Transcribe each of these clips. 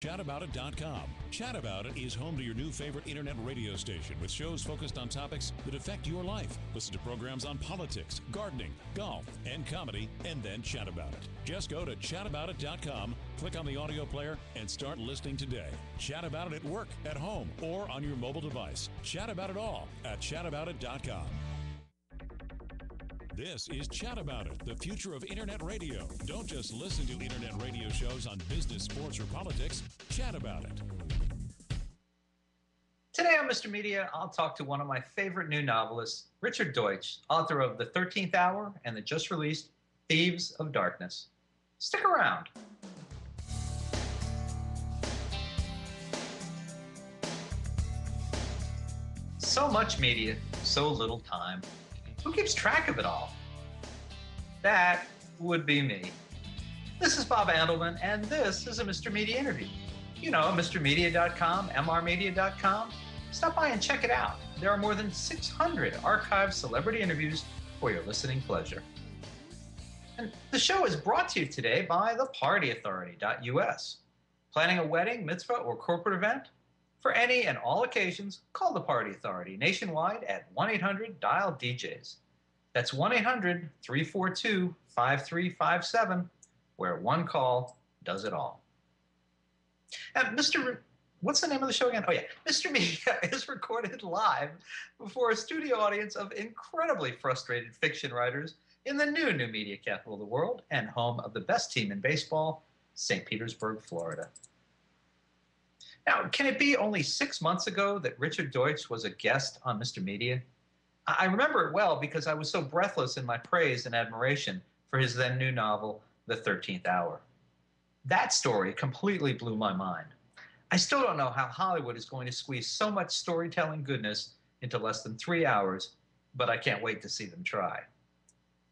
Chatabout.com. Chat About It is home to your new favorite internet radio station with shows focused on topics that affect your life. Listen to programs on politics, gardening, golf, and comedy, and then chat about it. Just go to chataboutit.com, click on the audio player, and start listening today. Chat about it at work, at home, or on your mobile device. Chat about it all at chataboutit.com. This is Chat About It, the future of internet radio. Don't just listen to internet radio shows on business, sports, or politics. Chat about it. Today on Mr. Media, I'll talk to one of my favorite new novelists, Richard Doetsch, author of The 13th Hour and the just released Thieves of Darkness. Stick around. So much media, so little time. Who keeps track of it all? That would be me. This is Bob Andelman, and this is a Mr. Media interview. You know, MrMedia.com, MRmedia.com. Stop by and check it out. There are more than 600 archived celebrity interviews for your listening pleasure. And the show is brought to you today by thepartyauthority.us. Planning a wedding, mitzvah, or corporate event? For any and all occasions, call the Party Authority nationwide at 1-800-DIAL-DJs. That's 1-800-342-5357, where one call does it all. And what's the name of the show again? Oh yeah, Mr. Media is recorded live before a studio audience of incredibly frustrated fiction writers in the new media capital of the world and home of the best team in baseball, St. Petersburg, Florida. Now, can it be only 6 months ago that Richard Doetsch was a guest on Mr. Media? I remember it well because I was so breathless in my praise and admiration for his then new novel, The 13th Hour. That story completely blew my mind. I still don't know how Hollywood is going to squeeze so much storytelling goodness into less than 3 hours, but I can't wait to see them try.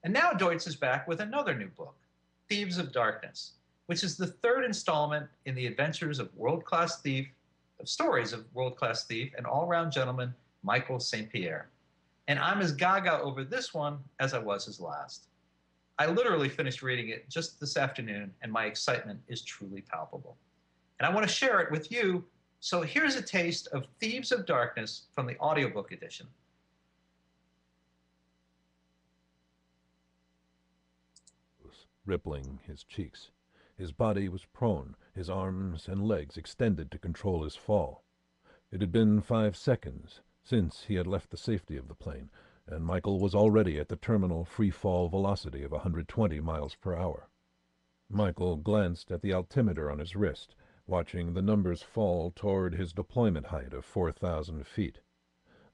And now Doetsch is back with another new book, Thieves of Darkness, which is the third installment in the adventures of stories of world-class thief and all-round gentleman Michael St. Pierre. And I'm as gaga over this one as I was his last. I literally finished reading it just this afternoon, and my excitement is truly palpable. And I want to share it with you, so here's a taste of Thieves of Darkness from the audiobook edition. Rippling his cheeks. His body was prone, his arms and legs extended to control his fall. It had been 5 seconds since he had left the safety of the plane, and Michael was already at the terminal free-fall velocity of 120 miles per hour. Michael glanced at the altimeter on his wrist, watching the numbers fall toward his deployment height of 4,000 feet.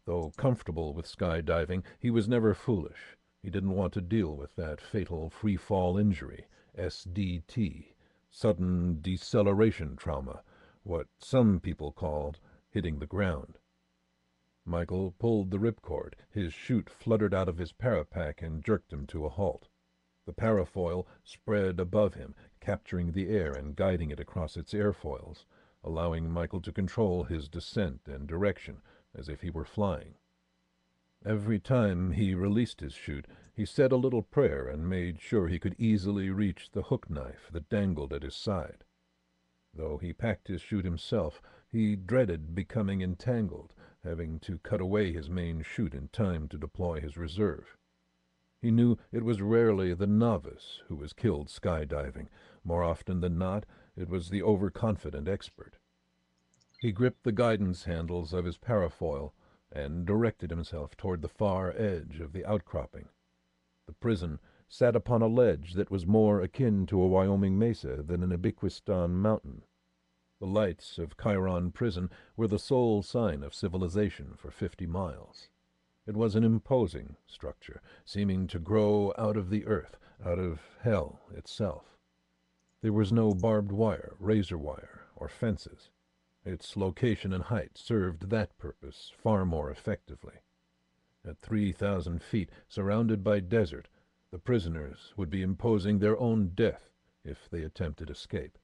Though comfortable with skydiving, he was never foolish. He didn't want to deal with that fatal free-fall injury, SDT, sudden deceleration trauma, what some people called hitting the ground. Michael pulled the ripcord. His chute fluttered out of his parapack and jerked him to a halt. The parafoil spread above him, capturing the air and guiding it across its airfoils, allowing Michael to control his descent and direction as if he were flying. Every time he released his chute, he said a little prayer and made sure he could easily reach the hook knife that dangled at his side. Though he packed his chute himself, he dreaded becoming entangled, having to cut away his main chute in time to deploy his reserve. He knew it was rarely the novice who was killed skydiving. More often than not, it was the overconfident expert. He gripped the guidance handles of his parafoil and directed himself toward the far edge of the outcropping. The prison sat upon a ledge that was more akin to a Wyoming mesa than an Ubiquistan mountain. The lights of Chiron Prison were the sole sign of civilization for 50 miles. It was an imposing structure, seeming to grow out of the earth, out of hell itself. There was no barbed wire, razor wire, or fences. Its location and height served that purpose far more effectively. At 3,000 feet, surrounded by desert, the prisoners would be imposing their own death if they attempted escape.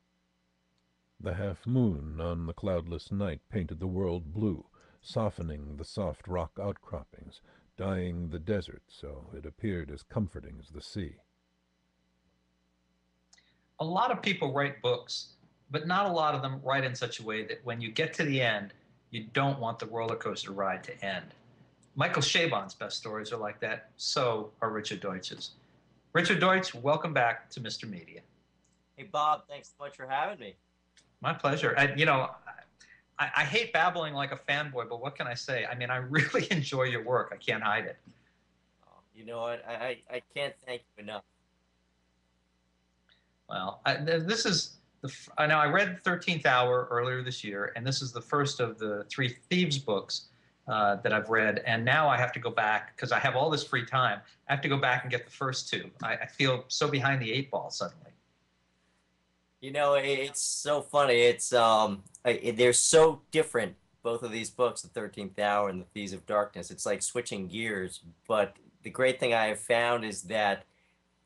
The half-moon on the cloudless night painted the world blue, softening the soft rock outcroppings, dyeing the desert so it appeared as comforting as the sea. A lot of people write books but not a lot of them write in such a way that when you get to the end, you don't want the roller coaster ride to end. Michael Chabon's best stories are like that. So are Richard Doetsch's. Richard Doetsch, welcome back to Mr. Media. Hey, Bob, thanks so much for having me. My pleasure. I hate babbling like a fanboy, but what can I say? I mean, I really enjoy your work. I can't hide it. Oh, you know what? I can't thank you enough. Well, this is I know I read 13th Hour earlier this year, and this is the first of the 3 Thieves books that I've read, and now I have to go back because I have all this free time. I have to go back and get the first 2. I feel so behind the 8 ball suddenly. You know, it's so funny. It's they're so different, both of these books, The 13th Hour and The Thieves of Darkness. It's like switching gears. But the great thing I have found is that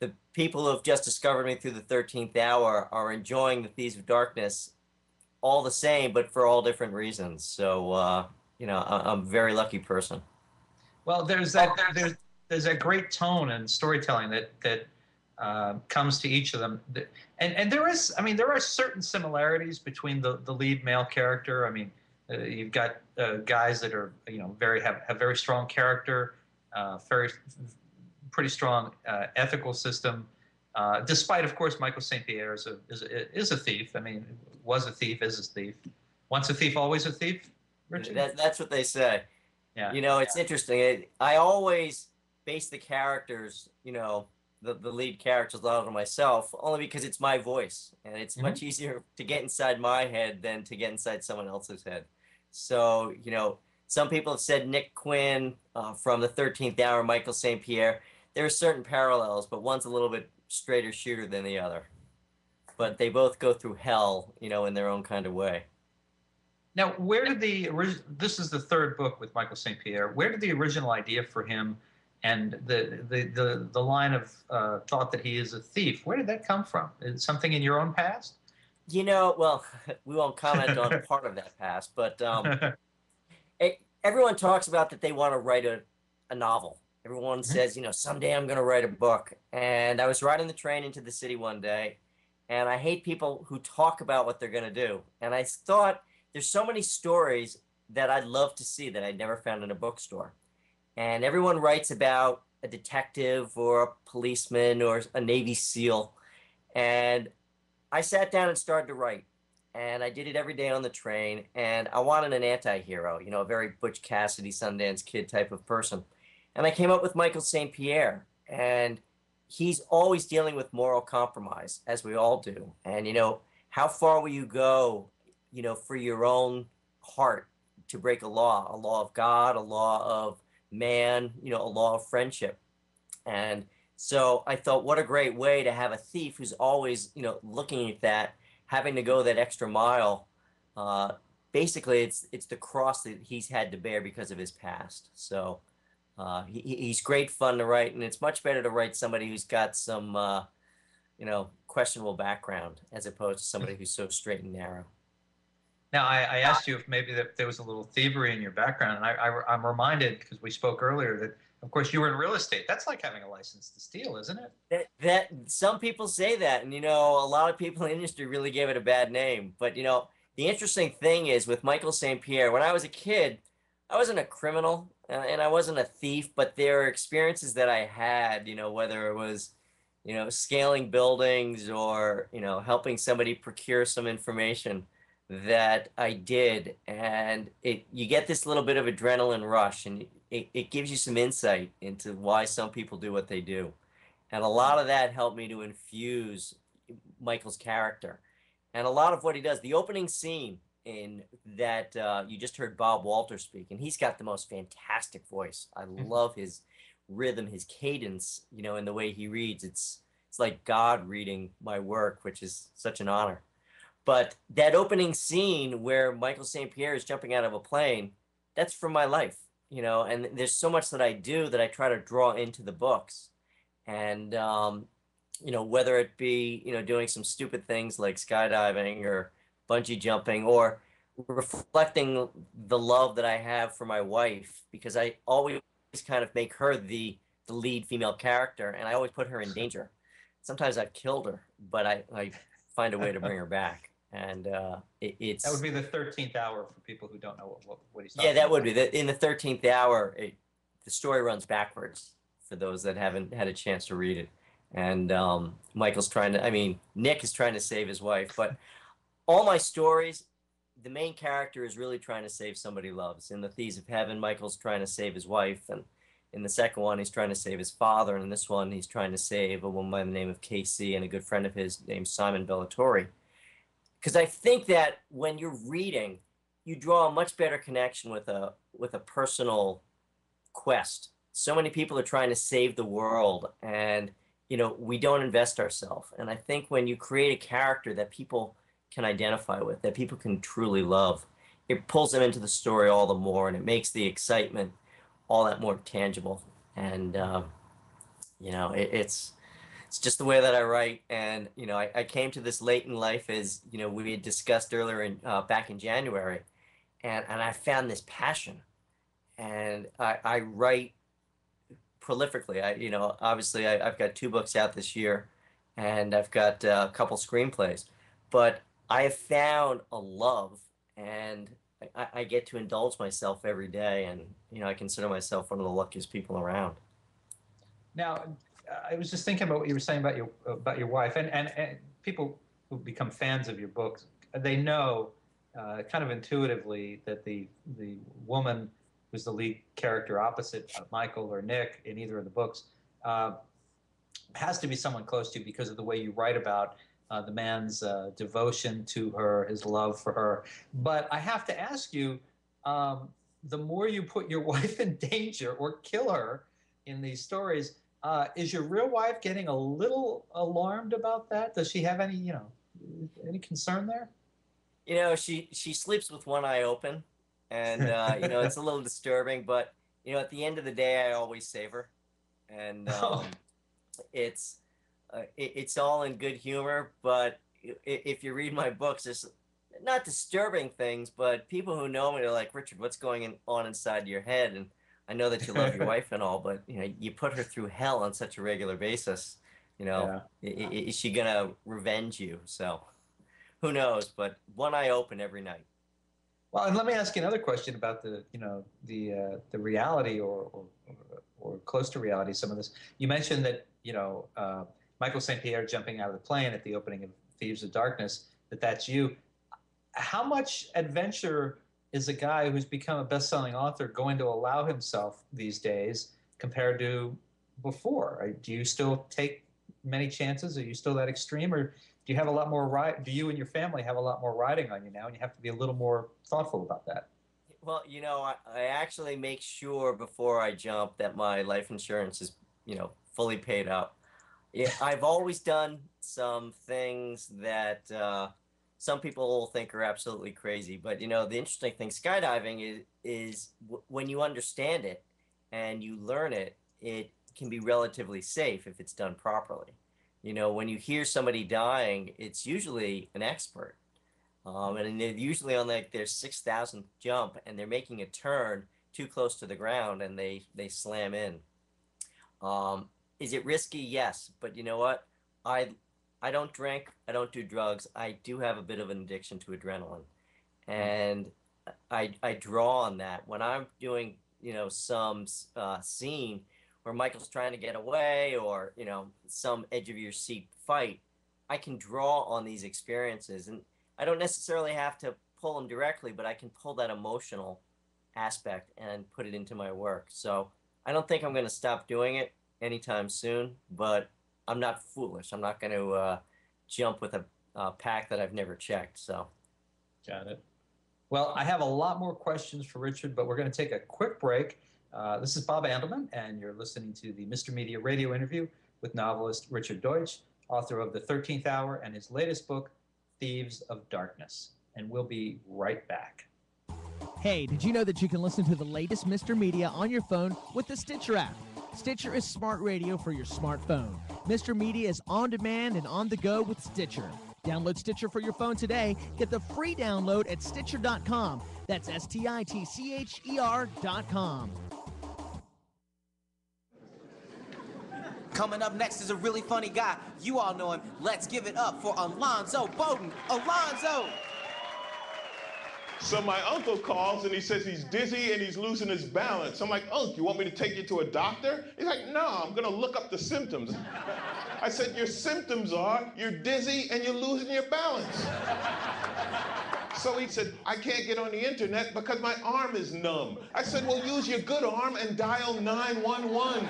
the people who have just discovered me through The 13th Hour are enjoying The Thieves of Darkness all the same, but for all different reasons. So, you know, I'm a very lucky person. Well, there's that great tone and storytelling that comes to each of them, and there are certain similarities between the lead male character. I mean, you've got guys that are have very strong character, pretty strong ethical system, despite of course Michael St. Pierre is a thief. I mean, was a thief, is a thief. Once a thief, always a thief. Richard? That's what they say. Yeah. You know, it's interesting. I always base the characters, you know, the lead characters out of myself, only because it's my voice, and it's much easier to get inside my head than to get inside someone else's head. So, you know, some people have said Nick Quinn from The 13th Hour, Michael St. Pierre. There are certain parallels, but one's a little bit straighter shooter than the other. But they both go through hell, you know, in their own kind of way. Now, where did this is the 3rd book with Michael St. Pierre. Where did the original idea for him and the line of thought that he is a thief, where did that come from? Is it something in your own past? You know, well, we won't comment on part of that past, but everyone talks about that they want to write a novel. Everyone says, you know, someday I'm going to write a book. And I was riding the train into the city one day, and I hate people who talk about what they're going to do. And I thought, there's so many stories that I'd love to see that I'd never found in a bookstore. And everyone writes about a detective or a policeman or a Navy SEAL. And I sat down and started to write. And I did it every day on the train. And I wanted an anti-hero, you know, a very Butch Cassidy, Sundance Kid type of person. And I came up with Michael St. Pierre. And he's always dealing with moral compromise, as we all do. And, you know, how far will you go, you know, for your own heart to break a law of God, a law of man, you know, a law of friendship. And so I thought, what a great way to have a thief who's always, you know, looking at that, having to go that extra mile. Basically, it's the cross that he's had to bear because of his past. So he's great fun to write, and it's much better to write somebody who's got some, you know, questionable background as opposed to somebody who's so straight and narrow. Now, I asked you if maybe there was a little thievery in your background, and I'm reminded, because we spoke earlier, that, of course, you were in real estate. That's like having a license to steal, isn't it? That some people say that, and, you know, a lot of people in the industry really gave it a bad name. But, you know, the interesting thing is with Michael St. Pierre, when I was a kid, I wasn't a criminal, and I wasn't a thief, but there are experiences that I had, you know, whether it was, you know, scaling buildings or, you know, helping somebody procure some information that I did, and you get this little bit of adrenaline rush, and it gives you some insight into why some people do what they do. And a lot of that helped me to infuse Michael's character. And a lot of what he does, the opening scene in that you just heard Bob Walter speak, and he's got the most fantastic voice. I love his rhythm, his cadence, you know, in the way he reads. It's like God reading my work, which is such an honor. But that opening scene where Michael St. Pierre is jumping out of a plane, that's from my life, you know, and there's so much that I do that I try to draw into the books. And, you know, whether it be, you know, doing some stupid things like skydiving or bungee jumping, or reflecting the love that I have for my wife, because I always kind of make her the lead female character, and I always put her in danger. Sometimes I've killed her, but I find a way to bring her back. And it's That would be the 13th hour for people who don't know what he's talking yeah, about. that would be in the 13th hour. The story runs backwards for those that haven't had a chance to read it. And Michael's Nick is trying to save his wife, but all my stories, the main character is really trying to save somebody he loves. In the Thieves of Heaven, Michael's trying to save his wife, and in the second one, he's trying to save his father, and in this one, he's trying to save a woman by the name of Casey and a good friend of his named Simon Bellatori. Because I think that when you're reading, you draw a much better connection with a personal quest. So many people are trying to save the world, and we don't invest ourselves. And I think when you create a character that people can identify with, that people can truly love, it pulls them into the story all the more, and it makes the excitement all that more tangible. And it's just the way that I write. And I came to this late in life, as we had discussed earlier back in January, and I found this passion, and I write prolifically. Obviously I've got 2 books out this year, and I've got a couple screenplays, but I have found a love, and I get to indulge myself every day, and I consider myself one of the luckiest people around. Now, I was just thinking about what you were saying about your wife, and people who become fans of your books, they know kind of intuitively that the woman who's the lead character opposite Michael or Nick in either of the books has to be someone close to you, because of the way you write about the man's devotion to her, his love for her. But I have to ask you, the more you put your wife in danger or kill her in these stories, is your real wife getting a little alarmed about that? Does she have any concern there? She sleeps with one eye open, and it's a little disturbing, but at the end of the day, I always save her, and it's all in good humor. But if you read my books, there's not disturbing things, but people who know me are like, Richard, what's going on inside your head? And I know that you love your wife and all, but you put her through hell on such a regular basis. Is she gonna revenge you? So who knows? But one eye open every night. Well, and let me ask you another question about the reality or close to reality. Some of this you mentioned that Michael St. Pierre jumping out of the plane at the opening of Thieves of Darkness. That's you. How much adventure is a guy who's become a best-selling author going to allow himself these days compared to before? Do you still take many chances? Are you still that extreme, or do you have a lot more do you and your family have a lot more riding on you now, and you have to be a little more thoughtful about that? Well, I actually make sure before I jump that my life insurance is, fully paid up. I've always done some things that some people will think are absolutely crazy, but the interesting thing, skydiving is when you understand it and you learn it, it can be relatively safe if it's done properly. When you hear somebody dying, it's usually an expert, and they're usually on their 6,000th jump, and they're making a turn too close to the ground, and they slam in. Is it risky? Yes, but you know what? I don't drink, I don't do drugs. I do have a bit of an addiction to adrenaline, and I draw on that when I'm doing some scene where Michael's trying to get away, or some edge of your seat fight. I can draw on these experiences, and I don't necessarily have to pull them directly, but I can pull that emotional aspect and put it into my work. So I don't think I'm going to stop doing it anytime soon, but I'm not foolish. I'm not going to jump with a pack that I've never checked. So, got it. Well, I have a lot more questions for Richard, but we're going to take a quick break. This is Bob Andelman, and you're listening to the Mr. Media radio interview with novelist Richard Doetsch, author of The 13th Hour and his latest book, Thieves of Darkness. And we'll be right back. Hey, did you know that you can listen to the latest Mr. Media on your phone with the Stitcher app? Stitcher is smart radio for your smartphone. Mr. Media is on demand and on the go with Stitcher. Download Stitcher for your phone today. Get the free download at Stitcher.com. That's STITCHER.com. Coming up next is a really funny guy. You all know him. Let's give it up for Alonzo Bowden. Alonzo! So my uncle calls and he says he's dizzy and he's losing his balance. I'm like, Unc, you want me to take you to a doctor? He's like, no, I'm gonna look up the symptoms. I said, your symptoms are you're dizzy and you're losing your balance. So he said, I can't get on the internet because my arm is numb. I said, well, use your good arm and dial 911.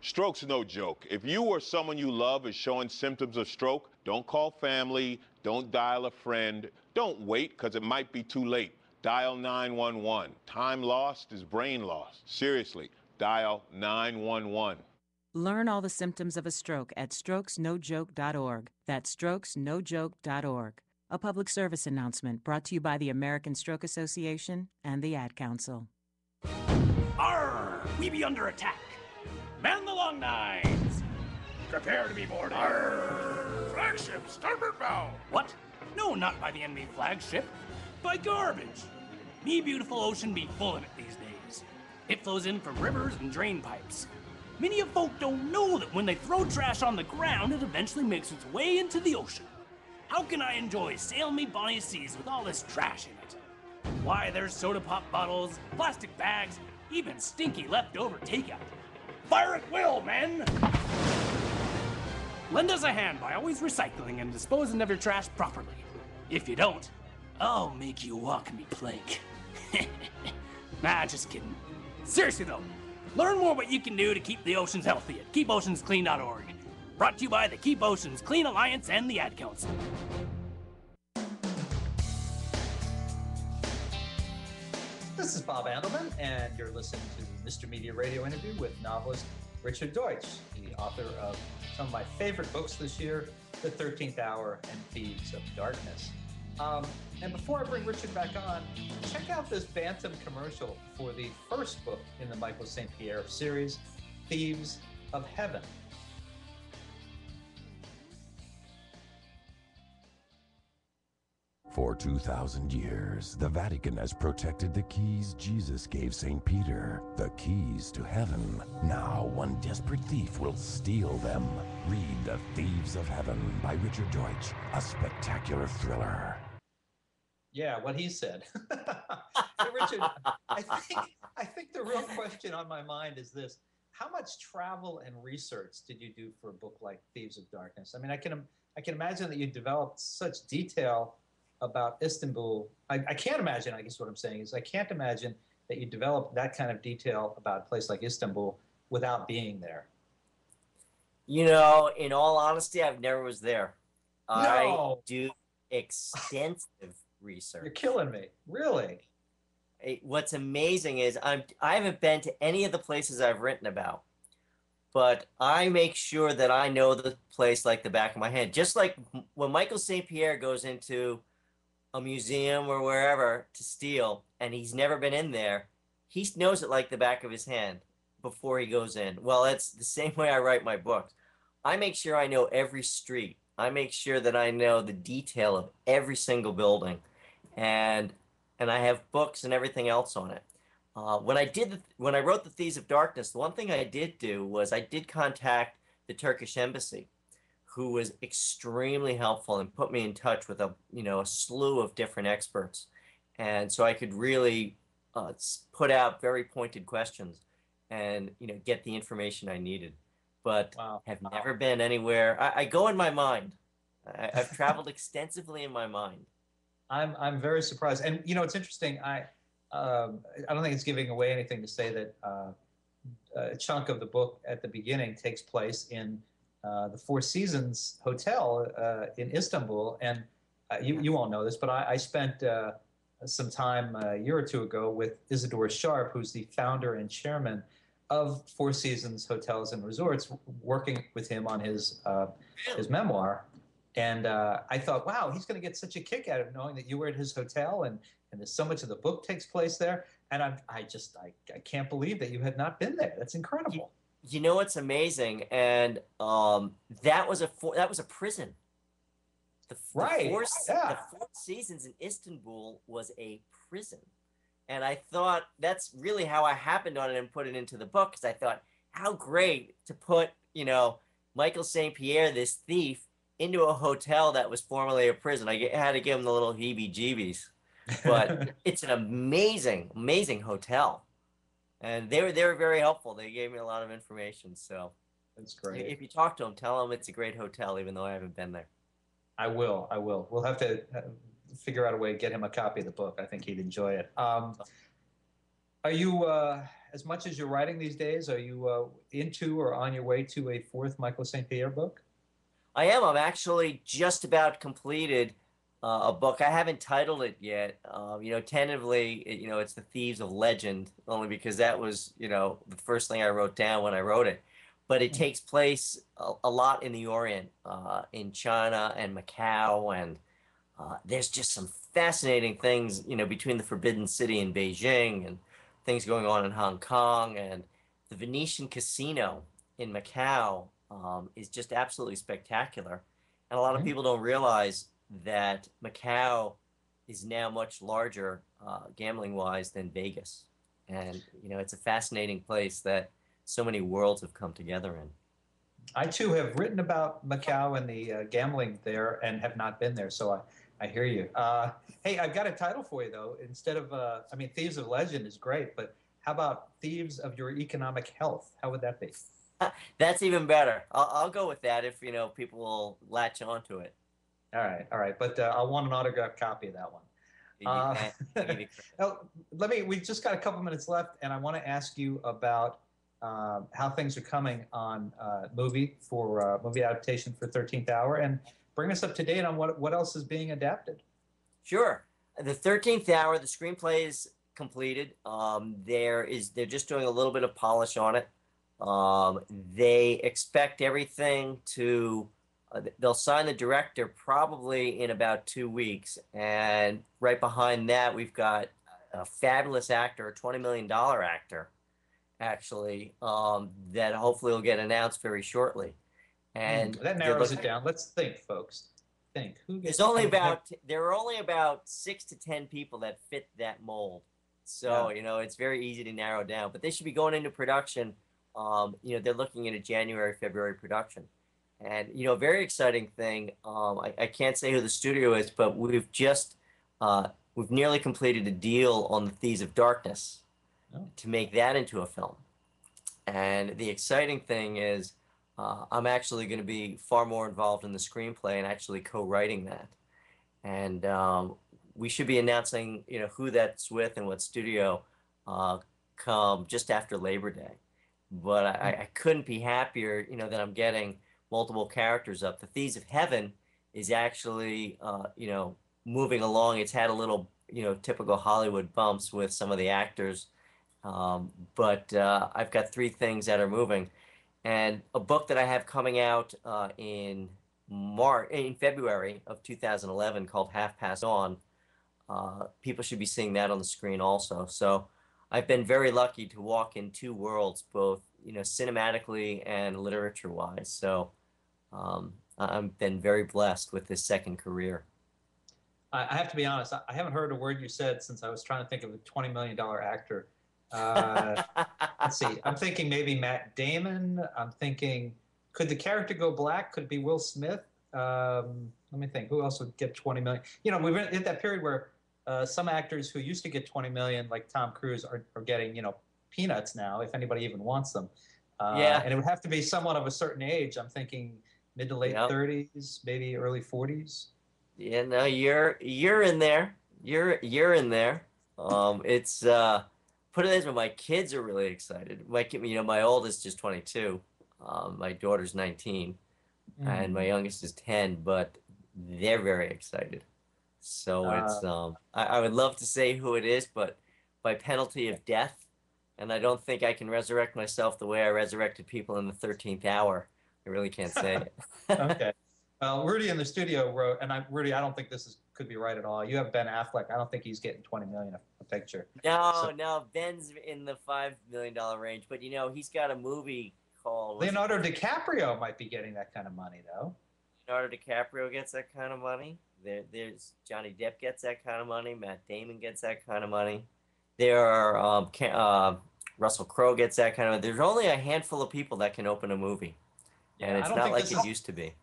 Stroke's no joke. If you or someone you love is showing symptoms of stroke, don't call family, don't dial a friend, don't wait because it might be too late. Dial 911. Time lost is brain lost. Seriously, dial 911. Learn all the symptoms of a stroke at strokesnojoke.org. That's strokesnojoke.org. A public service announcement brought to you by the American Stroke Association and the Ad Council. Arr! We be under attack. Man the long nines. Prepare to be boarded. Arr! Flagship, starboard bow. What? No, not by the enemy flagship. By garbage. Me beautiful ocean be full of it these days. It flows in from rivers and drain pipes. Many of folk don't know that when they throw trash on the ground, it eventually makes its way into the ocean. How can I enjoy sail me bonny seas with all this trash in it? Why, there's soda pop bottles, plastic bags, even stinky leftover takeout. Fire at will, men! Lend us a hand by always recycling and disposing of your trash properly. If you don't, I'll make you walk me plank. Nah, just kidding. Seriously though, learn more what you can do to keep the oceans healthy at keepoceansclean.org. Brought to you by the Keep Oceans Clean Alliance and the Ad Council. This is Bob Andelman, and you're listening to the Mr. Media Radio interview with novelist Richard Doetsch, the author of some of my favorite books this year, The 13th Hour and Thieves of Darkness. And before I bring Richard back on, check out this Bantam commercial for the first book in the Michael St. Pierre series, Thieves of Heaven. For 2,000 years, the Vatican has protected the keys Jesus gave St. Peter, the keys to heaven. Now, one desperate thief will steal them. Read The Thieves of Heaven by Richard Doetsch, a spectacular thriller. Yeah, what he said. Hey, Richard, I think the real question on my mind is this. How much travel and research did you do for a book like Thieves of Darkness? I mean, I can imagine that you developed such detail about Istanbul. I can't imagine, I guess what I'm saying is I can't imagine that you developed that kind of detail about a place like Istanbul without being there. You know, in all honesty, I've never was there. No. I do extensive research. You're killing me. Really? What's amazing is I haven't been to any of the places I've written about, but I make sure that I know the place like the back of my hand. Just like when Michael St. Pierre goes into a museum or wherever to steal, and he's never been in there, he knows it like the back of his hand before he goes in. Well, it's the same way I write my books. I make sure I know every street. I make sure that I know the detail of every single building, and I have books and everything else on it. When I wrote The Thieves of Darkness, the one thing I did do was I did contact the Turkish embassy, who was extremely helpful and put me in touch with a slew of different experts, and so I could really put out very pointed questions and get the information I needed. But have never been anywhere. I go in my mind. I've traveled extensively in my mind. I'm very surprised, and it's interesting. I don't think it's giving away anything to say that a chunk of the book at the beginning takes place in the Four Seasons Hotel in Istanbul, and you all know this, but I spent some time a year or two ago with Isidore Sharp, who's the founder and chairman of Four Seasons Hotels and Resorts, working with him on his memoir. And I thought, wow, he's going to get such a kick out of knowing that you were at his hotel, and there's so much of the book takes place there. And I can't believe that you had not been there. That's incredible. You know what's amazing? And that was a prison. The Four Seasons in Istanbul was a prison. And I thought that's really how I happened on it and put it into the book, because I thought, how great to put, Michael St. Pierre, this thief, into a hotel that was formerly a prison. I had to give him the little heebie-jeebies, but it's an amazing, amazing hotel. And they were very helpful. They gave me a lot of information. So that's great. If you talk to them, tell them it's a great hotel, even though I haven't been there. I will. We'll have to figure out a way to get him a copy of the book. I think he'd enjoy it. Are you, as much as you're writing these days, are you into or on your way to a fourth Michael St. Pierre book? I am. I'm actually just about completed a book. I haven't titled it yet. Tentatively, it's The Thieves of Legend, only because that was, the first thing I wrote down when I wrote it. But it takes place a lot in the Orient, in China and Macau, and there's just some fascinating things, between the Forbidden City in Beijing and things going on in Hong Kong, and the Venetian Casino in Macau is just absolutely spectacular. And a lot of people don't realize that Macau is now much larger gambling-wise than Vegas. And, it's a fascinating place that so many worlds have come together in. I, too, have written about Macau and the gambling there and have not been there, so I hear you. Hey, I've got a title for you, though. Instead of, Thieves of Legend is great, but how about Thieves of Your Economic Health? How would that be? That's even better. I'll go with that if, people will latch onto it. All right. But I want an autographed copy of that one. We just got a couple minutes left, and I want to ask you about how things are coming on movie adaptation for 13th Hour, and bring us up to date on what else is being adapted. Sure. The 13th Hour, the screenplay is completed. They're just doing a little bit of polish on it. They expect everything to, they'll sign the director probably in about 2 weeks. And right behind that, we've got a fabulous actor, a $20 million actor, actually, that hopefully will get announced very shortly. And that narrows it down. Let's think, folks. Think. There are only about 6 to 10 people that fit that mold. So, it's very easy to narrow down. But they should be going into production. They're looking at a January, February production. And, a very exciting thing, I can't say who the studio is, but we've nearly completed a deal on the Thieves of Darkness to make that into a film. And the exciting thing is I'm actually going to be far more involved in the screenplay and actually co-writing that. And we should be announcing, who that's with and what studio come just after Labor Day. But I couldn't be happier, that I'm getting multiple characters up. The Thieves of Heaven is actually, moving along. It's had a little, typical Hollywood bumps with some of the actors. But I've got 3 things that are moving. And a book that I have coming out in February of 2011 called Half Past On. People should be seeing that on the screen also. So I've been very lucky to walk in 2 worlds, both cinematically and literature-wise. So I've been very blessed with this second career. I have to be honest. I haven't heard a word you said since I was trying to think of a $20 million actor. Let's see. I'm thinking maybe Matt Damon. I'm thinking, could the character go black? Could it be Will Smith? Let me think. Who else would get 20 million? We've been at that period where some actors who used to get 20 million, like Tom Cruise, are getting peanuts now, if anybody even wants them. And it would have to be someone of a certain age. I'm thinking mid to late 30s, maybe early 40s. Yeah, no, you're in there. You're in there. It's put it this way, my kids are really excited. My oldest is 22, my daughter's 19, and my youngest is 10. But they're very excited. So it's I would love to say who it is, but by penalty of death, and I don't think I can resurrect myself the way I resurrected people in the 13th Hour. I really can't say it. Okay. Well, Rudy in the studio wrote, and Rudy, I don't think this could be right at all. You have Ben Affleck. I don't think he's getting 20 million a picture. No, Ben's in the $5 million range, but he's got a movie called Leonardo DiCaprio might be getting that kind of money, though. Leonardo DiCaprio gets that kind of money. There's Johnny Depp gets that kind of money. Matt Damon gets that kind of money. There are Russell Crowe gets that kind of. There's only a handful of people that can open a movie, and it's not like it used to be.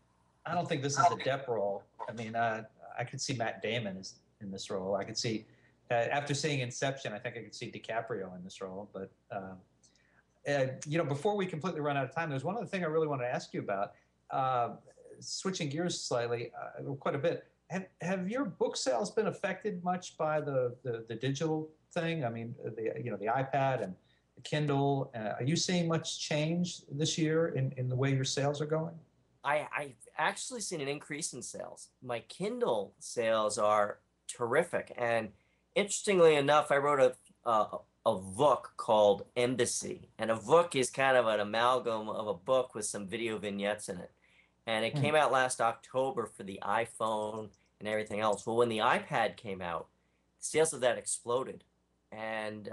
I don't think this is a Depp role. I mean, I could see Matt Damon in this role. I could see, after seeing Inception, I think I could see DiCaprio in this role. But before we completely run out of time, there's one other thing I really want to ask you about. Switching gears slightly, quite a bit. Have your book sales been affected much by the digital thing? I mean, the iPad and the Kindle. Are you seeing much change this year in the way your sales are going? I've actually seen an increase in sales. My Kindle sales are terrific, and interestingly enough, I wrote a book called Embassy, and a book is kind of an amalgam of a book with some video vignettes in it, and it came out last October for the iPhone and everything else. Well, when the iPad came out, sales of that exploded, and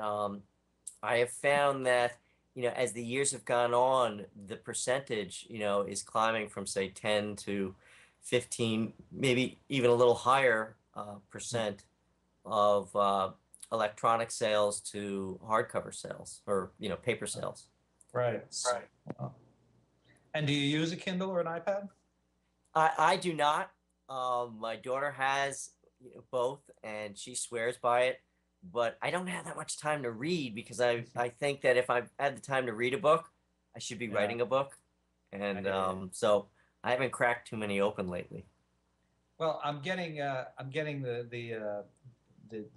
I have found that as the years have gone on, the percentage, is climbing from, say, 10 to 15, maybe even a little higher percent of electronic sales to hardcover sales or, paper sales. Right. Oh. And do you use a Kindle or an iPad? I do not. My daughter has both, and she swears by it. But I don't have that much time to read because I think that if I had the time to read a book, I should be writing a book, and so I haven't cracked too many open lately. Well, I'm getting the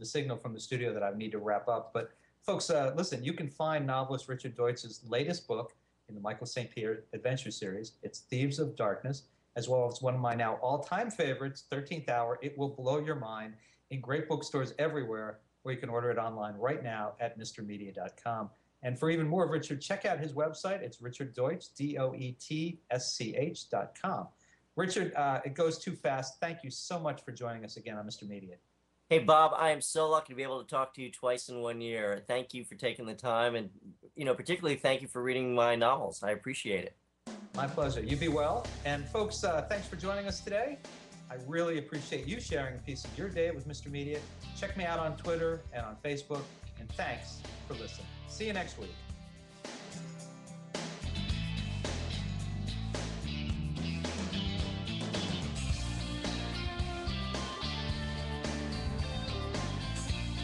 signal from the studio that I need to wrap up. But folks, listen, you can find novelist Richard Doetsch's latest book in the Michael St. Pierre Adventure Series. It's Thieves of Darkness, as well as one of my now all-time favorites, 13th Hour. It will blow your mind, in great bookstores everywhere, where you can order it online right now at mrmedia.com. And for even more of Richard, check out his website. It's Richard Doetsch, DOETSCH.com. Richard, it goes too fast. Thank you so much for joining us again on Mr. Media. Hey, Bob, I am so lucky to be able to talk to you twice in 1 year. Thank you for taking the time, and particularly thank you for reading my novels. I appreciate it. My pleasure. You be well. And folks, thanks for joining us today. I really appreciate you sharing a piece of your day with Mr. Media. Check me out on Twitter and on Facebook. And thanks for listening. See you next week.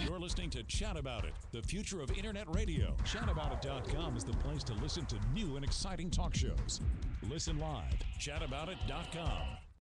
You're listening to Chat About It, the future of Internet radio. Chataboutit.com is the place to listen to new and exciting talk shows. Listen live. Chataboutit.com.